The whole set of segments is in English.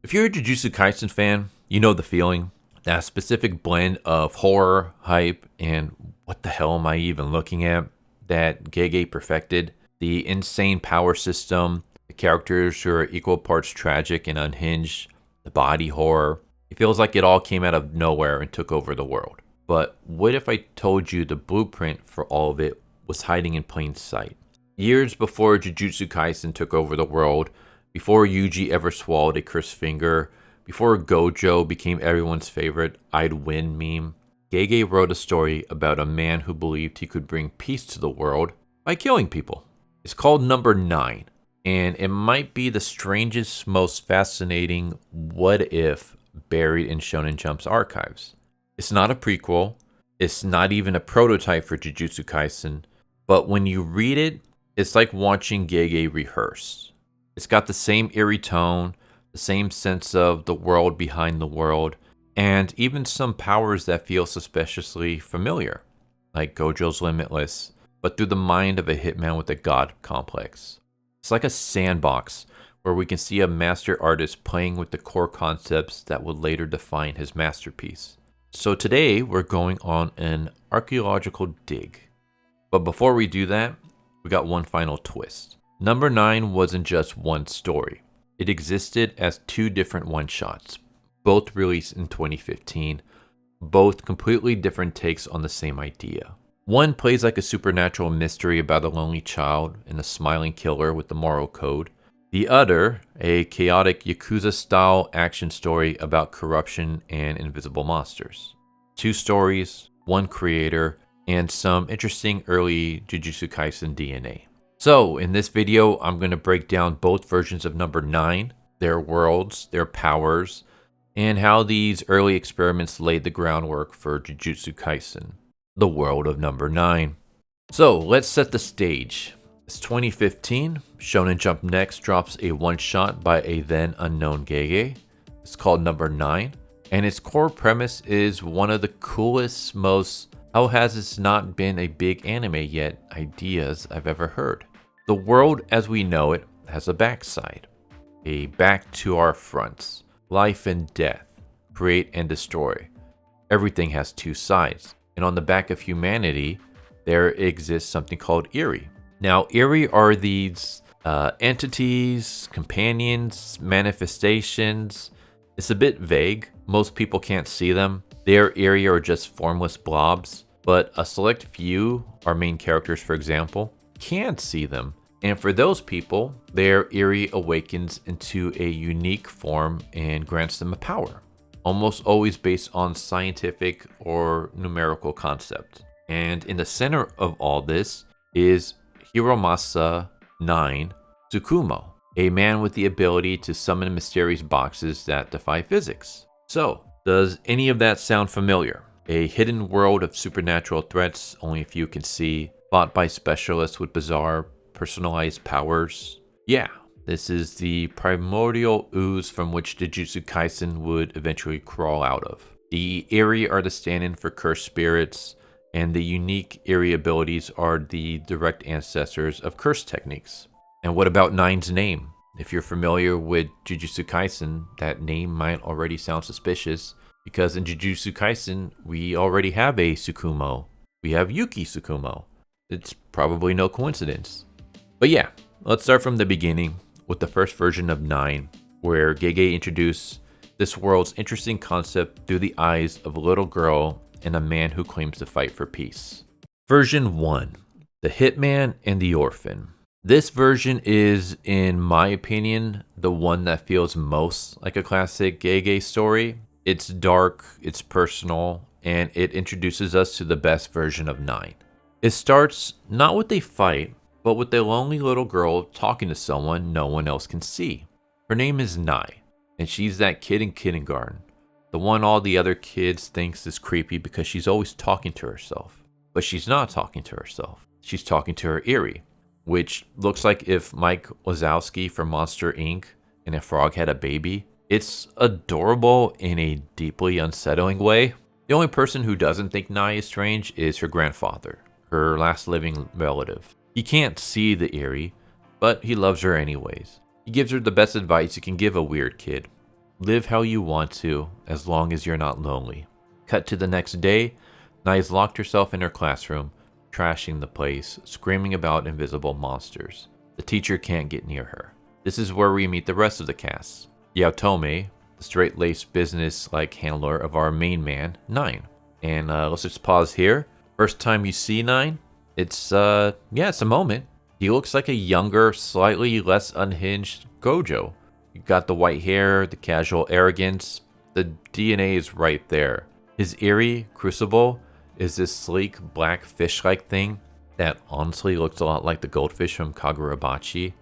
If you're a Jujutsu Kaisen fan, you know the feeling. That specific blend of horror, hype, and what the hell am I even looking at that Gege perfected. The insane power system, the characters who are equal parts tragic and unhinged, the body horror. It feels like it all came out of nowhere and took over the world. But what if I told you the blueprint for all of it was hiding in plain sight? Years before Jujutsu Kaisen took over the world, before Yuji ever swallowed a cursed finger, before Gojo became everyone's favorite I'd win meme, Gege wrote a story about a man who believed he could bring peace to the world by killing people. It's called Number 9, and it might be the strangest, most fascinating what if buried in Shonen Jump's archives. It's not a prequel, it's not even a prototype for Jujutsu Kaisen, but when you read it, it's like watching Gege rehearse. It's got the same eerie tone, the same sense of the world behind the world, and even some powers that feel suspiciously familiar, like Gojo's Limitless, but through the mind of a hitman with a god complex. It's like a sandbox where we can see a master artist playing with the core concepts that would later define his masterpiece. So today we're going on an archaeological dig. But before we do that, we got one final twist. Number 9 wasn't just one story. It existed as two different one-shots, both released in 2015, both completely different takes on the same idea. One plays like a supernatural mystery about a lonely child and a smiling killer with the moral code. The other, a chaotic Yakuza-style action story about corruption and invisible monsters. Two stories, one creator, and some interesting early Jujutsu Kaisen DNA. So, in this video, I'm going to break down both versions of Number 9, their worlds, their powers, and how these early experiments laid the groundwork for Jujutsu Kaisen, the world of Number 9. So, let's set the stage. It's 2015, Shonen Jump next drops a one-shot by a then unknown Gege. It's called Number 9, and its core premise is one of the coolest, most how has this not been a big anime yet ideas I've ever heard. The world as we know it has a backside, a back to our fronts, life and death, create and destroy. Everything has two sides, and on the back of humanity, there exists something called Eri. Now, Eri are these entities, companions, manifestations. It's a bit vague. Most people can't see them. Their Eri are just formless blobs, but a select few, our main characters for example, can see them. And for those people, their Eri awakens into a unique form and grants them a power, almost always based on scientific or numerical concept. And in the center of all this is Hiromasa 9 Tsukumo, a man with the ability to summon mysterious boxes that defy physics. So, does any of that sound familiar? A hidden world of supernatural threats only a few can see, fought by specialists with bizarre, personalized powers? Yeah, this is the primordial ooze from which Jujutsu Kaisen would eventually crawl out of. The Eri are the stand-in for cursed spirits, and the unique Eri abilities are the direct ancestors of curse techniques. And what about 9's name? If you're familiar with Jujutsu Kaisen, that name might already sound suspicious, because in Jujutsu Kaisen, we already have a Tsukumo. We have Yuki Tsukumo. It's probably no coincidence. But yeah, let's start from the beginning with the first version of 9, where Gege introduced this world's interesting concept through the eyes of a little girl and a man who claims to fight for peace. Version 1, the Hitman and the Orphan. This version is, in my opinion, the one that feels most like a classic Gege story. It's dark, it's personal, and it introduces us to the best version of 9. It starts not with a fight, but with a lonely little girl talking to someone no one else can see. Her name is Nai, and she's that kid in kindergarten, the one all the other kids thinks is creepy because she's always talking to herself. But she's not talking to herself. She's talking to her Eri, which looks like if Mike Wazowski from Monster Inc. and a frog had a baby. It's adorable in a deeply unsettling way. The only person who doesn't think Nai is strange is her grandfather, her last living relative. He can't see the Eri, but he loves her anyways. He gives her the best advice you can give a weird kid. Live how you want to, as long as you're not lonely. Cut to the next day, Nai's locked herself in her classroom, trashing the place, screaming about invisible monsters. The teacher can't get near her. This is where we meet the rest of the cast. Yakuza, the straight-laced business-like handler of our main man, 9. And let's just pause here. First time you see 9, it's a moment. He looks like a younger, slightly less unhinged Gojo. You got the white hair, the casual arrogance. The DNA is right there. His eerie crucible is this sleek, black fish-like thing that honestly looks a lot like the goldfish from Kagurabachi.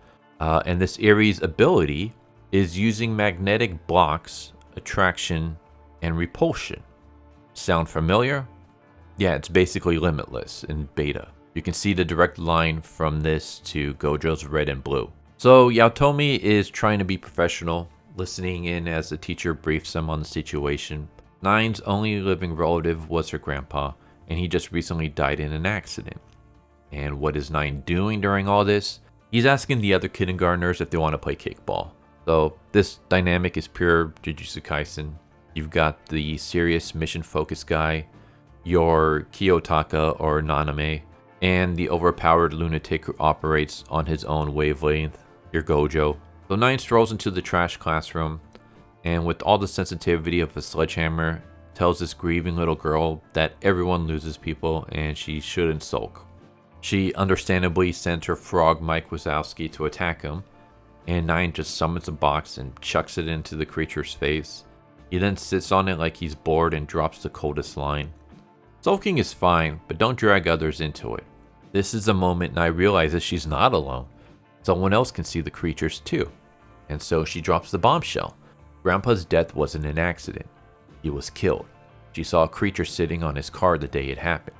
And this Erie's ability is using magnetic blocks, attraction, and repulsion. Sound familiar? Yeah, it's basically limitless in beta. You can see the direct line from this to Gojo's red and blue. So Yakuza is trying to be professional, listening in as the teacher briefs him on the situation. 9's only living relative was her grandpa, and he just recently died in an accident. And what is 9 doing during all this? He's asking the other kindergartners if they want to play kickball. So this dynamic is pure Jujutsu Kaisen. You've got the serious mission-focused guy, your Kiyotaka or Naname, and the overpowered lunatic who operates on his own wavelength, your Gojo. So 9 strolls into the trash classroom, and with all the sensitivity of a sledgehammer, tells this grieving little girl that everyone loses people and she shouldn't sulk. She understandably sends her frog Mike Wazowski to attack him, and 9 just summons a box and chucks it into the creature's face. He then sits on it like he's bored and drops the coldest line. Sulking is fine, but don't drag others into it. This is the moment Nai realizes she's not alone. Someone else can see the creatures too. And so she drops the bombshell. Grandpa's death wasn't an accident. He was killed. She saw a creature sitting on his car the day it happened.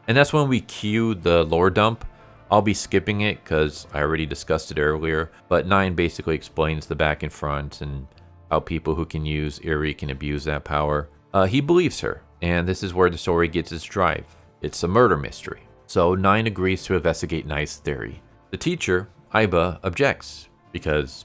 And that's when we cue the lore dump. I'll be skipping it because I already discussed it earlier, but 9 basically explains the back and front and how people who can use Eri can abuse that power. He believes her, and this is where the story gets its drive. It's a murder mystery. So 9 agrees to investigate Nai's theory. The teacher, Aiba, objects because,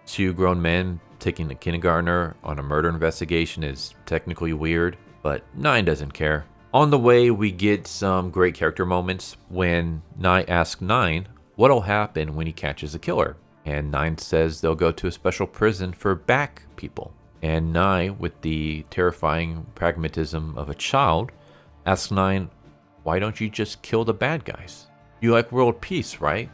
two grown men taking a kindergartner on a murder investigation is technically weird, but 9 doesn't care. On the way, we get some great character moments when Nai asks 9 what'll happen when he catches a killer. And 9 says they'll go to a special prison for back people. And Nai, with the terrifying pragmatism of a child, asks 9, why don't you just kill the bad guys? You like world peace, right?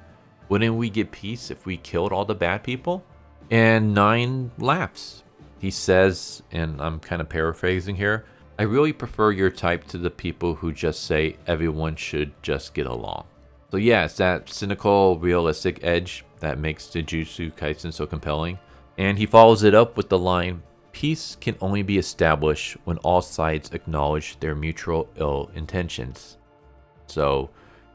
Wouldn't we get peace if we killed all the bad people? And 9 laughs. He says, and I'm kind of paraphrasing here, I really prefer your type to the people who just say everyone should just get along. So yeah, it's that cynical, realistic edge that makes Jujutsu Kaisen so compelling. And he follows it up with the line, peace can only be established when all sides acknowledge their mutual ill intentions. So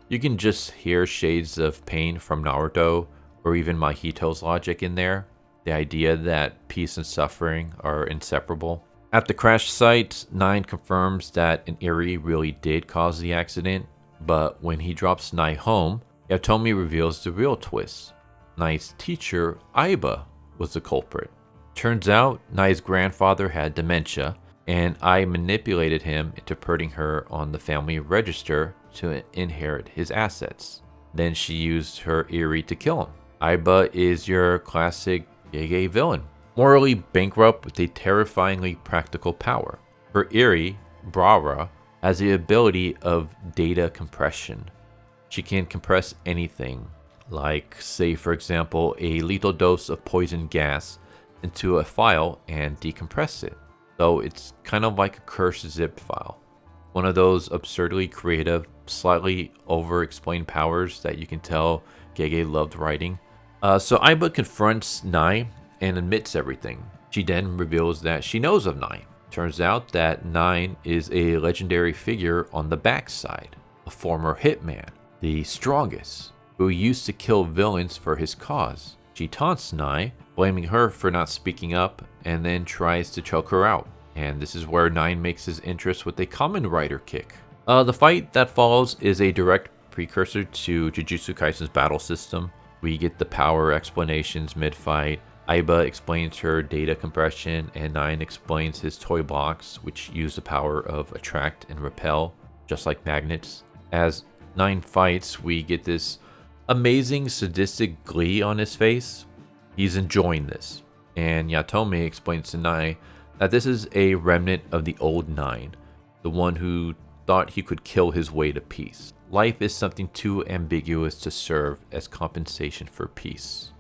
you can just hear shades of pain from Naruto or even Mahito's logic in there. The idea that peace and suffering are inseparable. At the crash site, 9 confirms that an Eri really did cause the accident, but when he drops Nai home, Yakuza reveals the real twist. Nai's teacher, Aiba, was the culprit. Turns out, Nai's grandfather had dementia, and Ai manipulated him into putting her on the family register to inherit his assets. Then she used her Eri to kill him. Aiba is your classic Gege villain. Morally bankrupt with a terrifyingly practical power. Her Eri, Brara, has the ability of data compression. She can compress anything, like, say for example, a lethal dose of poison gas into a file and decompress it. So it's kind of like a cursed zip file. One of those absurdly creative, slightly over-explained powers that you can tell Gege loved writing. So Aiba confronts Nai and admits everything. She then reveals that she knows of 9. Turns out that 9 is a legendary figure on the backside, a former hitman, the strongest, who used to kill villains for his cause. She taunts 9, blaming her for not speaking up, and then tries to choke her out. And this is where 9 makes his interest with a Kamen Rider kick. The fight that follows is a direct precursor to Jujutsu Kaisen's battle system. We get the power explanations mid-fight. Aiba explains her data compression, and 9 explains his toy blocks, which use the power of attract and repel, just like magnets. As 9 fights, we get this amazing sadistic glee on his face. He's enjoying this. And Yatomi explains to 9 that this is a remnant of the old 9, the one who thought he could kill his way to peace. Life is something too ambiguous to serve as compensation for peace.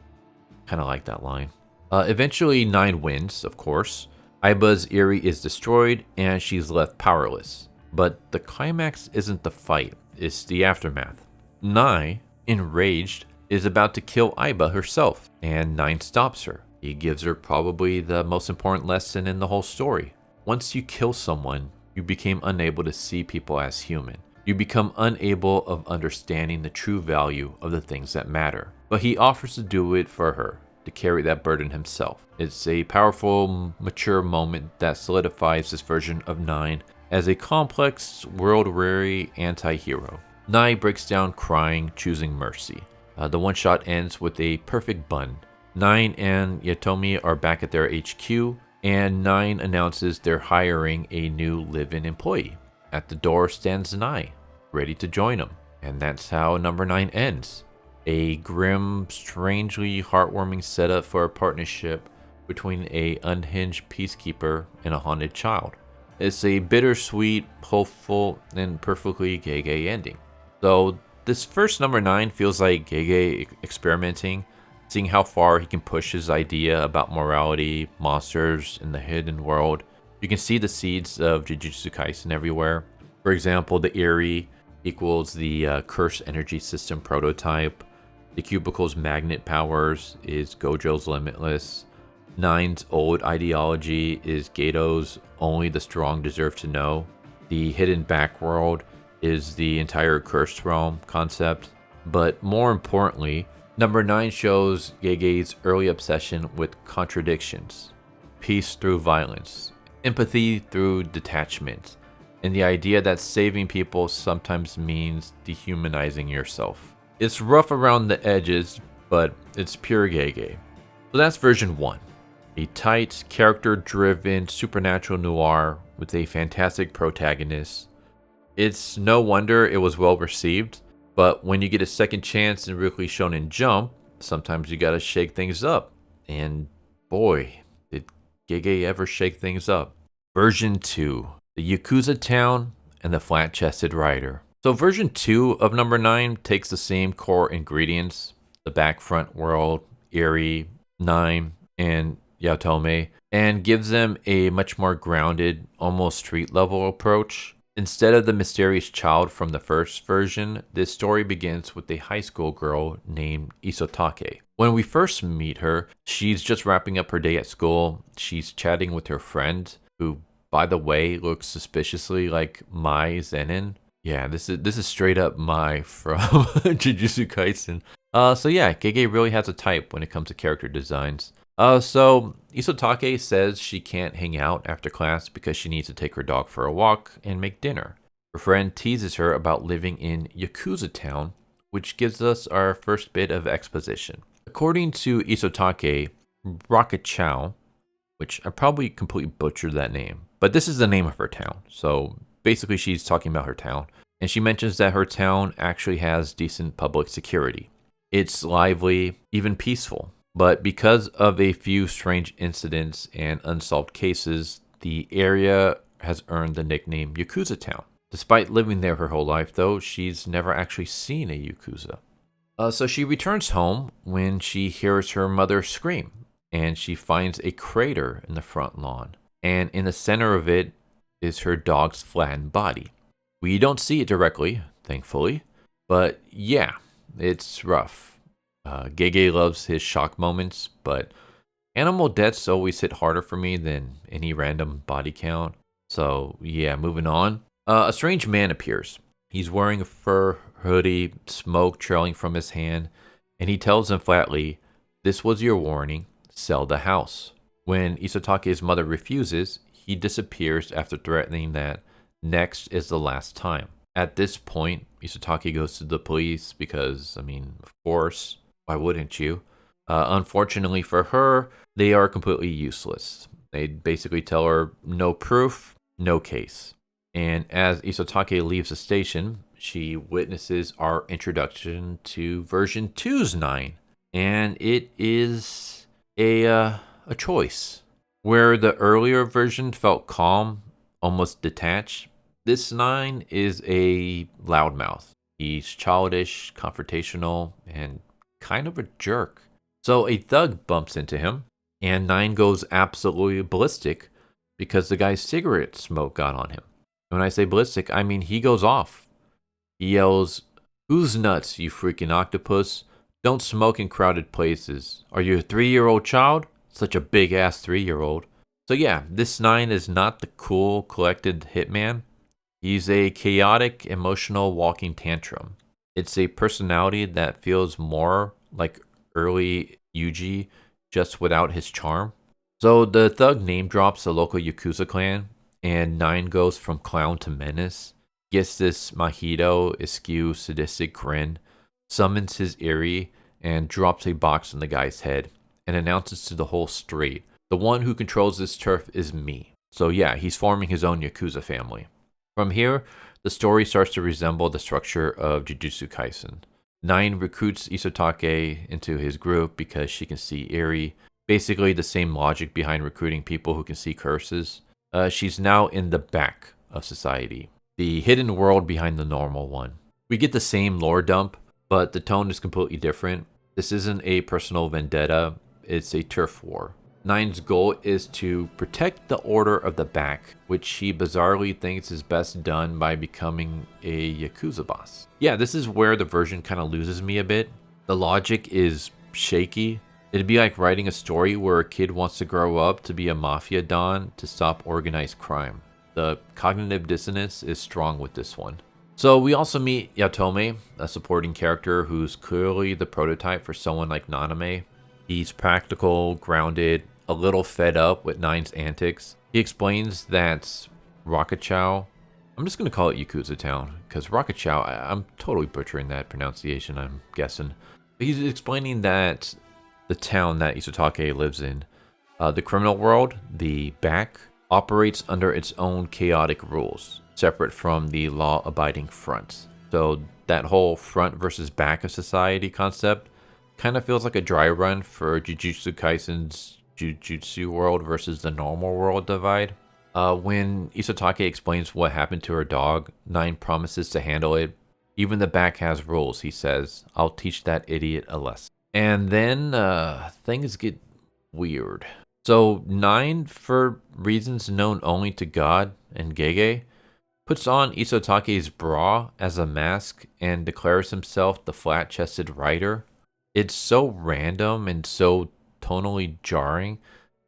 Kind of like that line. Eventually, 9 wins, of course. Aiba's Eri is destroyed, and she's left powerless. But the climax isn't the fight, it's the aftermath. 9, enraged, is about to kill Aiba herself, and 9 stops her. He gives her probably the most important lesson in the whole story. Once you kill someone, you become unable to see people as human. You become unable of understanding the true value of the things that matter. But he offers to do it for her, to carry that burden himself. It's a powerful, mature moment that solidifies this version of 9 as a complex, world-weary anti-hero. 9 breaks down crying, choosing mercy. The one-shot ends with a perfect bun. 9 and Yatomi are back at their HQ, and 9 announces they're hiring a new live-in employee. At the door stands 9, ready to join them. And that's how number 9 ends. A grim, strangely heartwarming setup for a partnership between a unhinged peacekeeper and a haunted child. It's a bittersweet, hopeful, and perfectly Gege ending. So this first number 9 feels like Gege experimenting, seeing how far he can push his idea about morality, monsters, and the hidden world. You can see the seeds of Jujutsu Kaisen everywhere. For example, the Eri equals the curse energy system prototype. The cubicle's magnet powers is Gojo's limitless. 9's old ideology is Gato's only the strong deserve to know. The hidden backworld is the entire cursed realm concept. But more importantly, number 9 shows Gege's early obsession with contradictions. Peace through violence. Empathy through detachment. And the idea that saving people sometimes means dehumanizing yourself. It's rough around the edges, but it's pure Gege. So that's version 1. A tight, character-driven supernatural noir with a fantastic protagonist. It's no wonder it was well received, but when you get a second chance in Weekly Shonen Jump, sometimes you gotta shake things up. And boy, did Gege ever shake things up. Version 2. The Yakuza Town and the Flat-Chested Rider. So version 2 of number 9 takes the same core ingredients, the back front world, Eri, 9, and Yatome, and gives them a much more grounded, almost street level approach. Instead of the mysterious child from the first version, this story begins with a high school girl named Isotake. When we first meet her, she's just wrapping up her day at school. She's chatting with her friend, who, by the way, looks suspiciously like Mai Zenin. Yeah, this is straight up Mai from Jujutsu Kaisen. So yeah, Gege really has a type when it comes to character designs. So Isotake says she can't hang out after class because she needs to take her dog for a walk and make dinner. Her friend teases her about living in Yakuza Town, which gives us our first bit of exposition. According to Isotake, Rakkachou, which I probably completely butchered that name, but this is the name of her town. So basically she's talking about her town, and she mentions that her town actually has decent public security. It's lively, even peaceful. But because of a few strange incidents and unsolved cases, the area has earned the nickname Yakuza Town. Despite living there her whole life, though, she's never actually seen a Yakuza. So she returns home when she hears her mother scream, and she finds a crater in the front lawn. And in the center of it is her dog's flattened body. We don't see it directly, thankfully, but yeah, it's rough. Gege loves his shock moments, but animal deaths always hit harder for me than any random body count. So yeah, moving on. A strange man appears. He's wearing a fur hoodie, smoke trailing from his hand, and he tells him flatly, "This was your warning, sell the house." When Isotake's mother refuses, he disappears after threatening that next is the last time. At this point, Isotake goes to the police because, of course, why wouldn't you? Unfortunately for her, they are completely useless. They basically tell her no proof, no case. And as Isotake leaves the station, she witnesses our introduction to version 2's 9. And it is a choice. Where the earlier version felt calm, almost detached, this 9 is a loudmouth. He's childish, confrontational, and kind of a jerk. So a thug bumps into him, and 9 goes absolutely ballistic because the guy's cigarette smoke got on him. When I say ballistic, I mean he goes off. He yells, "Who's nuts, you freaking octopus? Don't smoke in crowded places. Are you a 3-year-old child? Such a big-ass 3-year-old." So yeah, this 9 is not the cool, collected hitman. He's a chaotic, emotional walking tantrum. It's a personality that feels more like early Yuji, just without his charm. So the thug name drops a local Yakuza clan, and 9 goes from clown to menace, gets this mojito, askew, sadistic grin, summons his Eri, and drops a box on the guy's head, and announces to the whole street, the one who controls this turf is me. So yeah, he's forming his own Yakuza family. From here, the story starts to resemble the structure of Jujutsu Kaisen. 9 recruits Isotake into his group because she can see Eri. Basically the same logic behind recruiting people who can see curses. She's now in the back of society, the hidden world behind the normal one. We get the same lore dump, but the tone is completely different. This isn't a personal vendetta, it's a turf war. 9's goal is to protect the Order of the Back, which he bizarrely thinks is best done by becoming a Yakuza boss. Yeah, this is where the version kind of loses me a bit. The logic is shaky. It'd be like writing a story where a kid wants to grow up to be a mafia don to stop organized crime. The cognitive dissonance is strong with this one. So we also meet Yatome, a supporting character who's clearly the prototype for someone like Naname. He's practical, grounded, a little fed up with 9's antics. He explains that Rakkachou, I'm just going to call it Yakuza Town, because Rakkachou, I'm totally butchering that pronunciation, I'm guessing. But he's explaining that the town that Isotake lives in, the criminal world, the back, operates under its own chaotic rules, separate from the law-abiding front. So that whole front versus back of society concept kind of feels like a dry run for Jujutsu Kaisen's Jujutsu world versus the normal world divide. When Isotake explains what happened to her dog, 9 promises to handle it. Even the back has rules, he says. I'll teach that idiot a lesson. And then things get weird. So 9, for reasons known only to God and Gege, puts on Isotake's bra as a mask and declares himself the flat-chested writer. It's so random and so tonally jarring,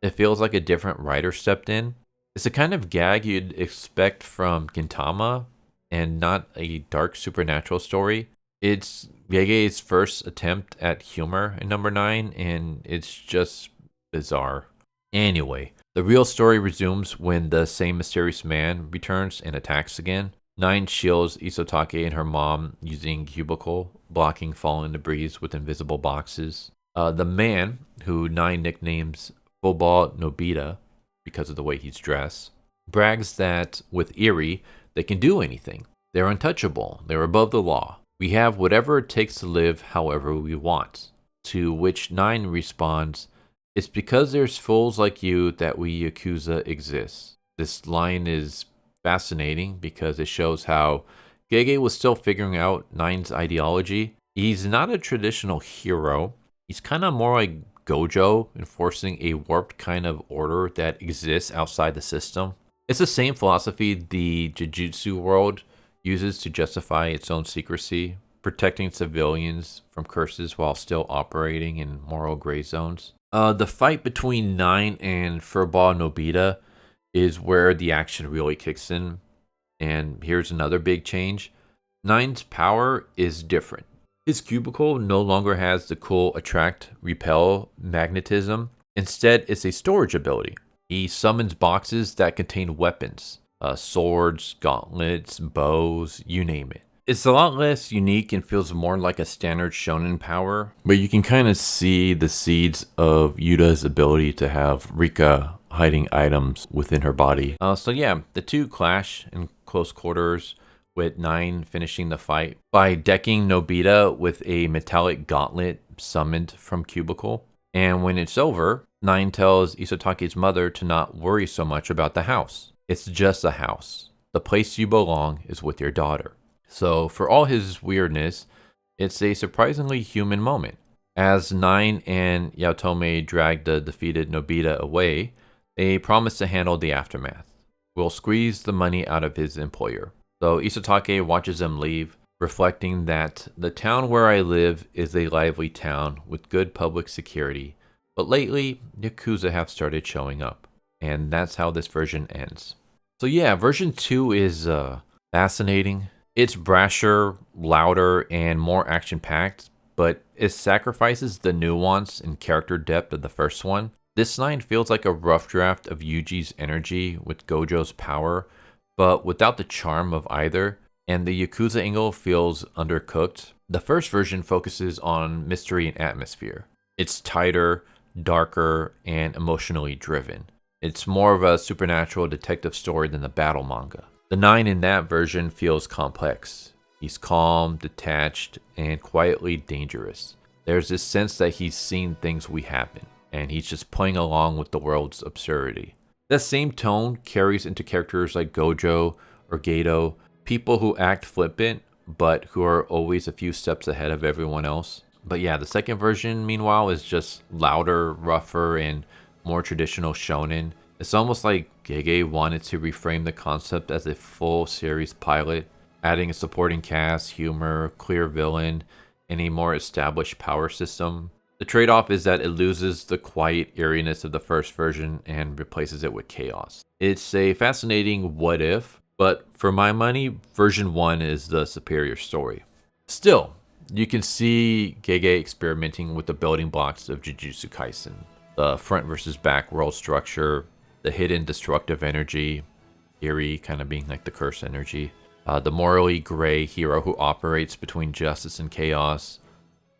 it feels like a different writer stepped in. It's the kind of gag you'd expect from Gintama and not a dark supernatural story. It's Gege's first attempt at humor in number 9, and it's just bizarre. Anyway, the real story resumes when the same mysterious man returns and attacks again. 9 shields Isotake and her mom using cubicle, blocking fallen debris with invisible boxes. The man, who 9 nicknames Football Nobita because of the way he's dressed, brags that with Eri, they can do anything. They're untouchable. They're above the law. We have whatever it takes to live however we want. To which 9 responds, it's because there's fools like you that we Yakuza exist. This line is fascinating because it shows how Gege was still figuring out 9's ideology. He's not a traditional hero. He's kind of more like Gojo, enforcing a warped kind of order that exists outside the system. It's the same philosophy the Jujutsu world uses to justify its own secrecy, protecting civilians from curses while still operating in moral gray zones. The fight between 9 and Furball Nobita is where the action really kicks in. And here's another big change. 9's power is different. His cubicle no longer has the cool attract, repel magnetism. Instead, it's a storage ability. He summons boxes that contain weapons. Swords, gauntlets, bows, you name it. It's a lot less unique and feels more like a standard shonen power, but you can kind of see the seeds of Yuta's ability to have Rika hiding items within her body. So yeah, the two clash in close quarters, with 9 finishing the fight by decking Nobita with a metallic gauntlet summoned from Cubicle. And when it's over, 9 tells Isatake's mother to not worry so much about the house. It's just a house. The place you belong is with your daughter. So for all his weirdness, it's a surprisingly human moment. As 9 and Yaotome drag the defeated Nobita away, they promise to handle the aftermath. We'll squeeze the money out of his employer. So Isatake watches them leave, reflecting that the town where I live is a lively town with good public security, but lately, Yakuza have started showing up. And that's how this version ends. So yeah, version 2 is fascinating. It's brasher, louder, and more action-packed, but it sacrifices the nuance and character depth of the first one. This line feels like a rough draft of Yuji's energy with Gojo's power, but without the charm of either, and the Yakuza angle feels undercooked. The first version focuses on mystery and atmosphere. It's tighter, darker, and emotionally driven. It's more of a supernatural detective story than the battle manga. The 9 in that version feels complex. He's calm, detached, and quietly dangerous. There's this sense that he's seen things we haven't, and he's just playing along with the world's absurdity. That same tone carries into characters like Gojo or Gato, people who act flippant, but who are always a few steps ahead of everyone else. But yeah, the second version, meanwhile, is just louder, rougher, and more traditional shonen. It's almost like Gege wanted to reframe the concept as a full series pilot, adding a supporting cast, humor, clear villain, and a more established power system. The trade-off is that it loses the quiet eeriness of the first version and replaces it with chaos. It's a fascinating what if, but for my money, version 1 is the superior story. Still, you can see Gege experimenting with the building blocks of Jujutsu Kaisen. The front versus back world structure, the hidden destructive energy, Eri kind of being like the curse energy, the morally gray hero who operates between justice and chaos,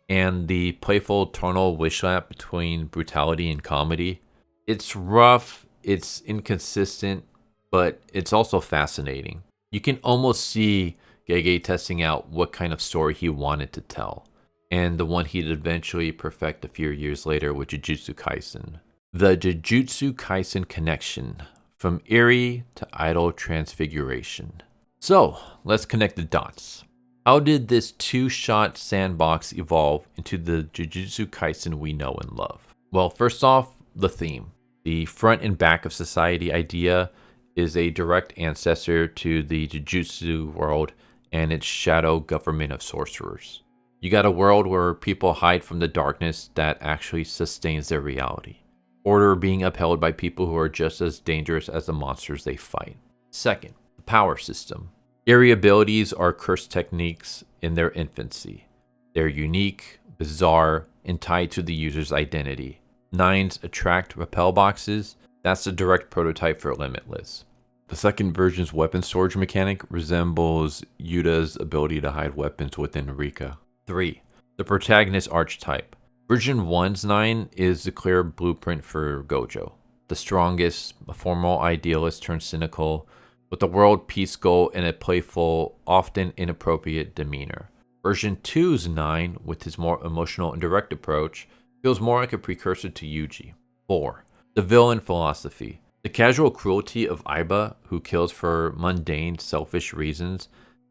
and the playful tonal wishlap between brutality and comedy. It's rough, it's inconsistent, but it's also fascinating. You can almost see Gege testing out what kind of story he wanted to tell, and the one he'd eventually perfect a few years later with Jujutsu Kaisen. The Jujutsu Kaisen connection, from Eri to idol transfiguration. So, let's connect the dots. How did this two-shot sandbox evolve into the Jujutsu Kaisen we know and love? Well, first off, the theme. The front and back of society idea is a direct ancestor to the Jujutsu world and its shadow government of sorcerers. You got a world where people hide from the darkness that actually sustains their reality. Order being upheld by people who are just as dangerous as the monsters they fight. Second, the power system. Eri abilities are curse techniques in their infancy. They're unique, bizarre, and tied to the user's identity. 9's attract repel boxes, that's the direct prototype for Limitless. The second version's weapon storage mechanic resembles Yuta's ability to hide weapons within Rika. 3. The protagonist archetype. Version 1's 9 is the clear blueprint for Gojo. The strongest, a formal idealist turned cynical, with a world peace goal and a playful, often inappropriate demeanor. Version 2's 9, with his more emotional and direct approach, feels more like a precursor to Yuji. 4. The villain philosophy. The casual cruelty of Aiba, who kills for mundane, selfish reasons,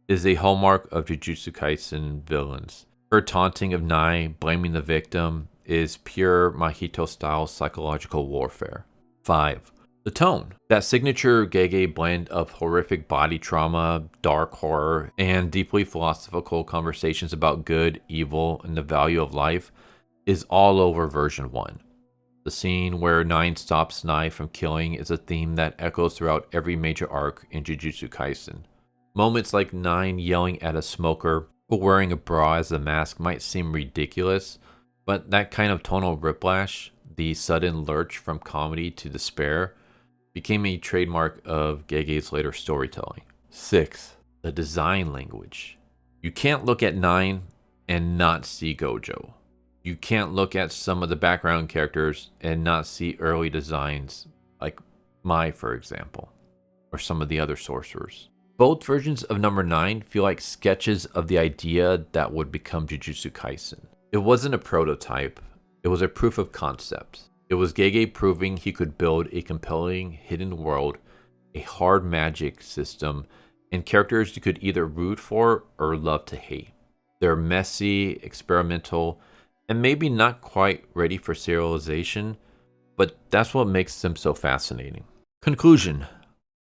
is a hallmark of Jujutsu Kaisen villains. Her taunting of Nai, blaming the victim, is pure Mahito-style psychological warfare. 5. The tone. That signature Gege blend of horrific body trauma, dark horror, and deeply philosophical conversations about good, evil, and the value of life is all over version 1. The scene where 9 stops Nai from killing is a theme that echoes throughout every major arc in Jujutsu Kaisen. Moments like 9 yelling at a smoker or wearing a bra as a mask might seem ridiculous, but that kind of tonal whiplash, the sudden lurch from comedy to despair, became a trademark of Gege's later storytelling. 6. The design language. You can't look at 9 and not see Gojo. You can't look at some of the background characters and not see early designs like Mai, for example, or some of the other sorcerers. Both versions of number 9 feel like sketches of the idea that would become Jujutsu Kaisen. It wasn't a prototype, it was a proof of concept. It was Gege proving he could build a compelling hidden world, a hard magic system, and characters you could either root for or love to hate. They're messy, experimental, and maybe not quite ready for serialization, but that's what makes them so fascinating. Conclusion: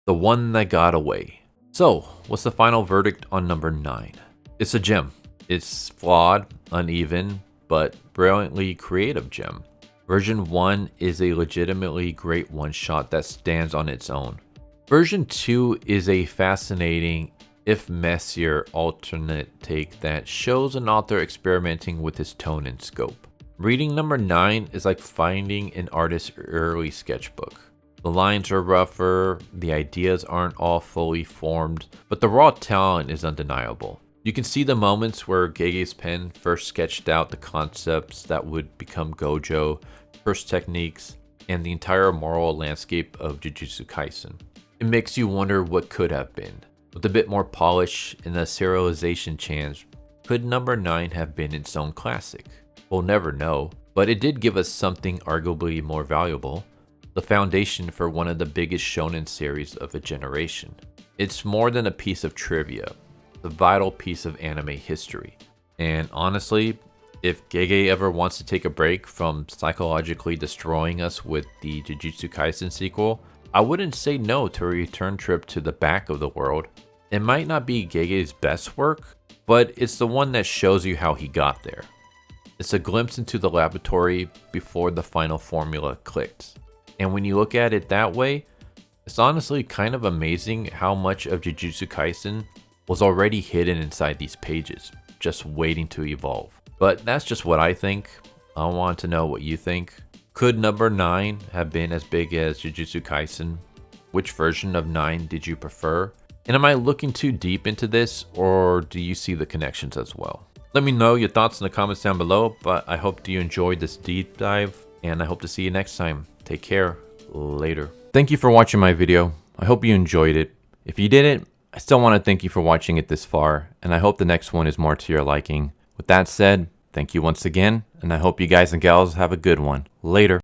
the one that got away. So, what's the final verdict on number 9? It's a gem. It's flawed, uneven, but brilliantly creative gem. Version 1 is a legitimately great one-shot that stands on its own. Version 2 is a fascinating, if messier, alternate take that shows an author experimenting with his tone and scope. Reading number 9 is like finding an artist's early sketchbook. The lines are rougher, the ideas aren't all fully formed, but the raw talent is undeniable. You can see the moments where Gege's pen first sketched out the concepts that would become Gojo, first techniques, and the entire moral landscape of Jujutsu Kaisen. It makes you wonder what could have been. With a bit more polish and a serialization chance, could number 9 have been its own classic? We'll never know, but it did give us something arguably more valuable, the foundation for one of the biggest shonen series of a generation. It's more than a piece of trivia, the vital piece of anime history. And honestly, if Gege ever wants to take a break from psychologically destroying us with the Jujutsu Kaisen sequel, I wouldn't say no to a return trip to the back of the world. It might not be Gege's best work, but it's the one that shows you how he got there. It's a glimpse into the laboratory before the final formula clicked. And when you look at it that way, it's honestly kind of amazing how much of Jujutsu Kaisen was already hidden inside these pages, just waiting to evolve. But that's just what I think. I want to know what you think. Could number 9 have been as big as Jujutsu Kaisen? Which version of 9 did you prefer? And am I looking too deep into this, or do you see the connections as well? Let me know your thoughts in the comments down below, but I hope you enjoyed this deep dive, and I hope to see you next time. Take care. Later. Thank you for watching my video. I hope you enjoyed it. If you didn't, I still want to thank you for watching it this far, and I hope the next one is more to your liking. With that said, thank you once again, and I hope you guys and gals have a good one. Later.